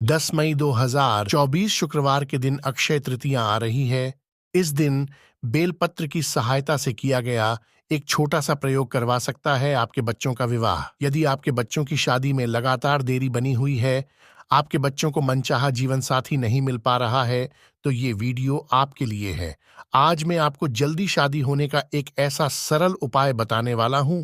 10 मई 2024 शुक्रवार के दिन अक्षय तृतीया आ रही है। इस दिन बेलपत्र की सहायता से किया गया एक छोटा सा प्रयोग करवा सकता है आपके बच्चों का विवाह। यदि आपके बच्चों की शादी में लगातार देरी बनी हुई है, आपके बच्चों को मनचाहा जीवन साथी नहीं मिल पा रहा है, तो ये वीडियो आपके लिए है। आज मैं आपको जल्दी शादी होने का एक ऐसा सरल उपाय बताने वाला हूं।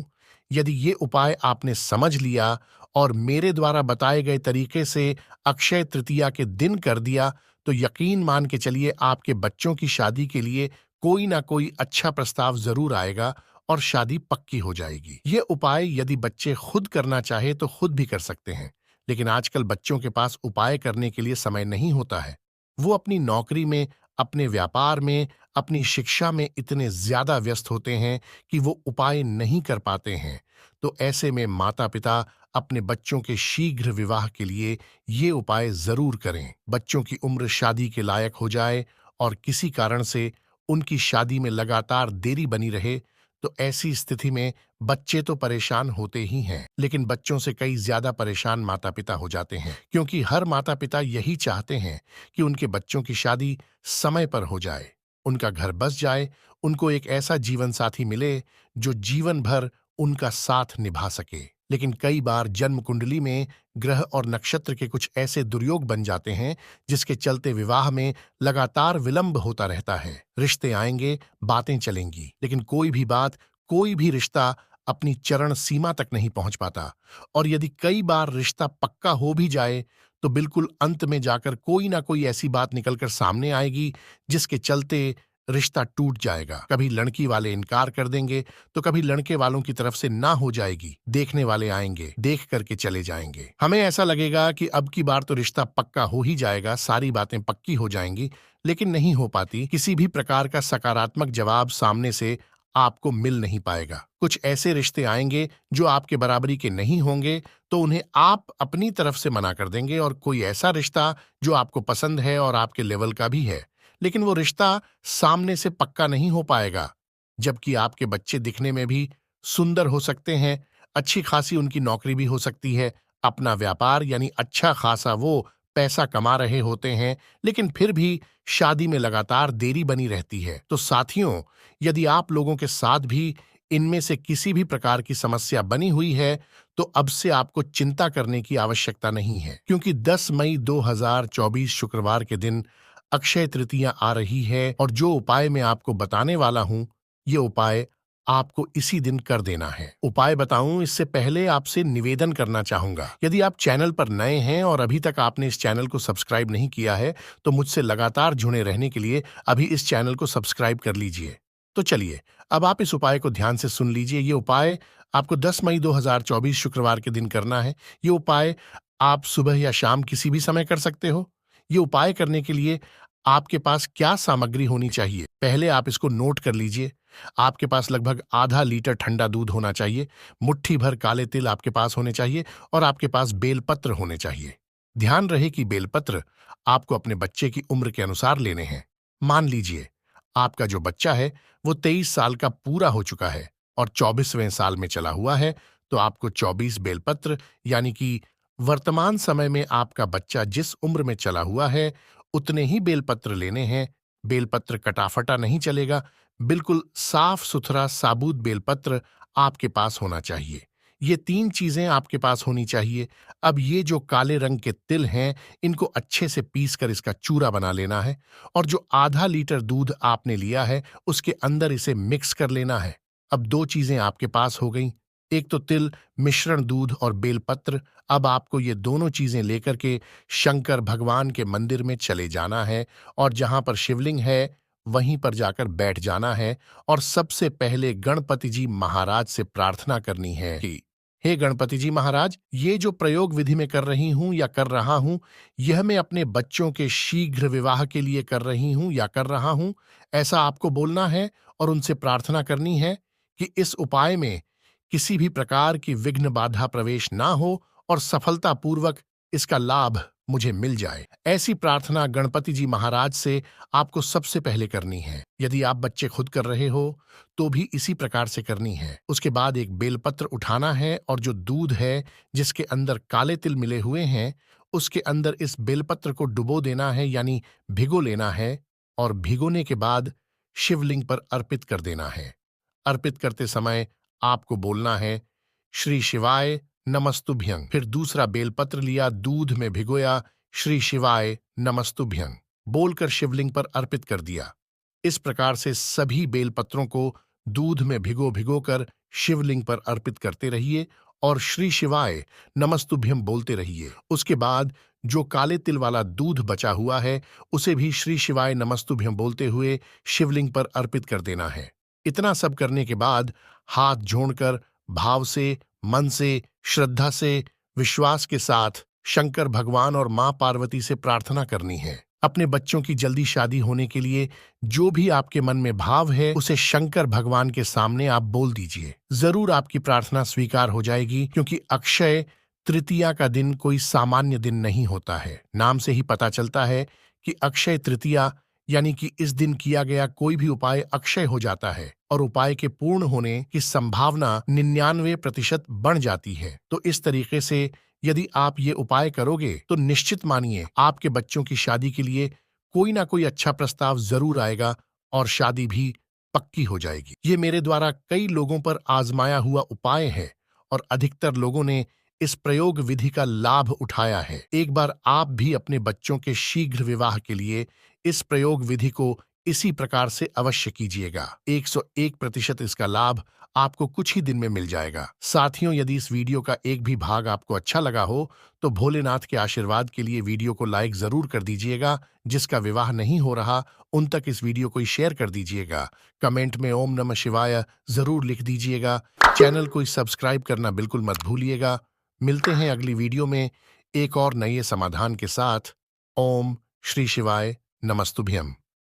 यदि ये उपाय आपने समझ लिया और मेरे द्वारा बताए गए तरीके से अक्षय तृतीया के दिन कर दिया, तो यकीन मान के चलिए आपके बच्चों की शादी के लिए कोई ना कोई अच्छा प्रस्ताव जरूर आएगा और शादी पक्की हो जाएगी। ये उपाय यदि बच्चे खुद करना चाहे तो खुद भी कर सकते हैं, लेकिन आजकल बच्चों के पास उपाय करने के लिए समय नहीं होता है। वो अपनी नौकरी में, अपने व्यापार में, अपनी शिक्षा में इतने ज्यादा व्यस्त होते हैं कि वो उपाय नहीं कर पाते हैं। तो ऐसे में माता पिता अपने बच्चों के शीघ्र विवाह के लिए ये उपाय जरूर करें। बच्चों की उम्र शादी के लायक हो जाए और किसी कारण से उनकी शादी में लगातार देरी बनी रहे, तो ऐसी स्थिति में बच्चे तो परेशान होते ही हैं, लेकिन बच्चों से कई ज्यादा परेशान माता पिता हो जाते हैं, क्योंकि हर माता पिता यही चाहते हैं कि उनके बच्चों की शादी समय पर हो जाए, उनका घर बस जाए, उनको एक ऐसा जीवन साथी मिले जो जीवन भर उनका साथ निभा सके। लेकिन कई बार जन्म कुंडली में ग्रह और नक्षत्र के कुछ ऐसे दुर्योग बन जाते हैं जिसके चलते विवाह में लगातार विलंब होता रहता है। रिश्ते आएंगे, बातें चलेंगी, लेकिन कोई भी बात, कोई भी रिश्ता अपनी चरण सीमा तक नहीं पहुंच पाता। और यदि कई बार रिश्ता पक्का हो भी जाए, तो बिल्कुल अंत में जाकर कोई ना कोई ऐसी बात निकलकर सामने आएगी जिसके चलते रिश्ता टूट जाएगा। कभी लड़की वाले इनकार कर देंगे, तो कभी लड़के वालों की तरफ से ना हो जाएगी। देखने वाले आएंगे, देख करके चले जाएंगे। हमें ऐसा लगेगा कि अब की बार तो रिश्ता पक्का हो ही जाएगा, सारी बातें पक्की हो जाएंगी, लेकिन नहीं हो पाती। किसी भी प्रकार का सकारात्मक जवाब सामने से आपको मिल नहीं पाएगा। कुछ ऐसे रिश्ते आएंगे जो आपके बराबरी के नहीं होंगे, तो उन्हें आप अपनी तरफ से मना कर देंगे, और कोई ऐसा रिश्ता जो आपको पसंद है और आपके लेवल का भी है, लेकिन वो रिश्ता सामने से पक्का नहीं हो पाएगा। जबकि आपके बच्चे दिखने में भी सुंदर हो सकते हैं, अच्छी खासी उनकी नौकरी भी हो सकती है, अपना व्यापार यानी अच्छा खासा वो पैसा कमा रहे होते हैं, लेकिन फिर भी शादी में लगातार देरी बनी रहती है। तो साथियों, यदि आप लोगों के साथ भी इनमें से किसी भी प्रकार की समस्या बनी हुई है, तो अब से आपको चिंता करने की आवश्यकता नहीं है, क्योंकि 10 मई 2024 शुक्रवार के दिन अक्षय तृतीया आ रही है, और जो उपाय मैं आपको बताने वाला हूं, ये उपाय आपको इसी दिन कर देना है। उपाय बताऊं इससे पहले आपसे निवेदन करना चाहूंगा, यदि आप चैनल पर नए हैं और अभी तक आपने इस चैनल को सब्सक्राइब नहीं किया है, तो मुझसे लगातार जुड़े रहने के लिए अभी इस चैनल को सब्सक्राइब कर लीजिए। तो चलिए, अब आप इस उपाय को ध्यान से सुन लीजिए। ये उपाय आपको 10 मई 2024 शुक्रवार के दिन करना है। ये उपाय आप सुबह या शाम किसी भी समय कर सकते हो। ये उपाय करने के लिए आपके पास क्या सामग्री होनी चाहिए, पहले आप इसको नोट कर लीजिए। आपके पास लगभग आधा लीटर ठंडा दूध होना चाहिए, मुट्ठी भर काले तिल आपके पास होने चाहिए, और आपके पास बेलपत्र होने चाहिए। ध्यान रहे कि बेलपत्र आपको अपने बच्चे की उम्र के अनुसार लेने हैं। मान लीजिए आपका जो बच्चा है वो 23 साल का पूरा हो चुका है और 24वें साल में चला हुआ है, तो आपको 24 बेलपत्र, यानी कि वर्तमान समय में आपका बच्चा जिस उम्र में चला हुआ है उतने ही बेलपत्र लेने हैं। बेलपत्र कटाफटा नहीं चलेगा, बिल्कुल साफ सुथरा साबुत बेलपत्र आपके पास होना चाहिए। ये 3 चीजें आपके पास होनी चाहिए। अब ये जो काले रंग के तिल हैं, इनको अच्छे से पीस कर इसका चूरा बना लेना है, और जो आधा लीटर दूध आपने लिया है उसके अंदर इसे मिक्स कर लेना है। अब 2 चीजें आपके पास हो गईं, एक तो तिल, मिश्रण दूध और बेलपत्र। अब आपको ये दोनों चीजें लेकर के शंकर भगवान के मंदिर में चले जाना है, और जहां पर शिवलिंग है वहीं पर जाकर बैठ जाना है, और सबसे पहले गणपति जी महाराज से प्रार्थना करनी है कि हे गणपति जी महाराज, ये जो प्रयोग विधि में कर रही हूं या कर रहा हूं, यह मैं अपने बच्चों के शीघ्र विवाह के लिए कर रही हूं या कर रहा हूं, ऐसा आपको बोलना है और उनसे प्रार्थना करनी है कि इस उपाय में किसी भी प्रकार की विघ्न बाधा प्रवेश ना हो और सफलतापूर्वक इसका लाभ मुझे मिल जाए। ऐसी प्रार्थना गणपति जी महाराज से आपको सबसे पहले करनी है। यदि आप बच्चे खुद कर रहे हो तो भी इसी प्रकार से करनी है। उसके बाद एक बेलपत्र उठाना है और जो दूध है जिसके अंदर काले तिल मिले हुए हैं उसके अंदर इस बेलपत्र को डुबो देना है यानी भिगो लेना है और भिगोने के बाद शिवलिंग पर अर्पित कर देना है। अर्पित करते समय आपको बोलना है श्री शिवाय नमस्तुभ्यं। फिर दूसरा बेलपत्र लिया, दूध में भिगोया, श्री शिवाय नमस्तुभ्यं बोलकर शिवलिंग पर अर्पित कर दिया। इस प्रकार से सभी बेलपत्रों को दूध में भिगो भिगो कर शिवलिंग पर अर्पित करते रहिए और श्री शिवाय नमस्तुभ्यं बोलते रहिए। उसके बाद जो काले तिल वाला दूध बचा हुआ है उसे भी श्री शिवाय नमस्तुभ्यं बोलते हुए शिवलिंग पर अर्पित कर देना है। इतना सब करने के बाद हाथ जोड़कर भाव से, मन से, श्रद्धा से, विश्वास के साथ शंकर भगवान और मां पार्वती से प्रार्थना करनी है। अपने बच्चों की जल्दी शादी होने के लिए जो भी आपके मन में भाव है उसे शंकर भगवान के सामने आप बोल दीजिए। जरूर आपकी प्रार्थना स्वीकार हो जाएगी, क्योंकि अक्षय तृतीया का दिन कोई सामान्य दिन नहीं होता है। नाम से ही पता चलता है कि अक्षय तृतीया यानी कि इस दिन किया गया कोई भी उपाय अक्षय हो जाता है और उपाय के पूर्ण होने की संभावना 99% बढ़ जाती है। तो इस तरीके से यदि आप ये उपाय करोगे तो निश्चित मानिए आपके बच्चों की शादी के लिए कोई ना कोई अच्छा प्रस्ताव जरूर आएगा और शादी भी पक्की हो जाएगी। ये मेरे द्वारा कई लोगों पर आजमाया हुआ उपाय है और अधिकतर लोगों ने इस प्रयोग विधि का लाभ उठाया है। एक बार आप भी अपने बच्चों के शीघ्र विवाह के लिए इस प्रयोग विधि को इसी प्रकार से अवश्य कीजिएगा। 101% इसका लाभ आपको कुछ ही दिन में मिल जाएगा। साथियों, यदि इस वीडियो का एक भी भाग आपको अच्छा लगा हो तो भोलेनाथ के आशीर्वाद के लिए वीडियो को लाइक जरूर कर दीजिएगा। जिसका विवाह नहीं हो रहा उन तक इस वीडियो को शेयर कर दीजिएगा। कमेंट में ओम नमः शिवाय जरूर लिख दीजिएगा। चैनल को सब्सक्राइब करना बिल्कुल मत भूलिएगा। मिलते हैं अगली वीडियो में एक और नए समाधान के साथ। ओम श्री शिवाय नमस्तुभ्यं।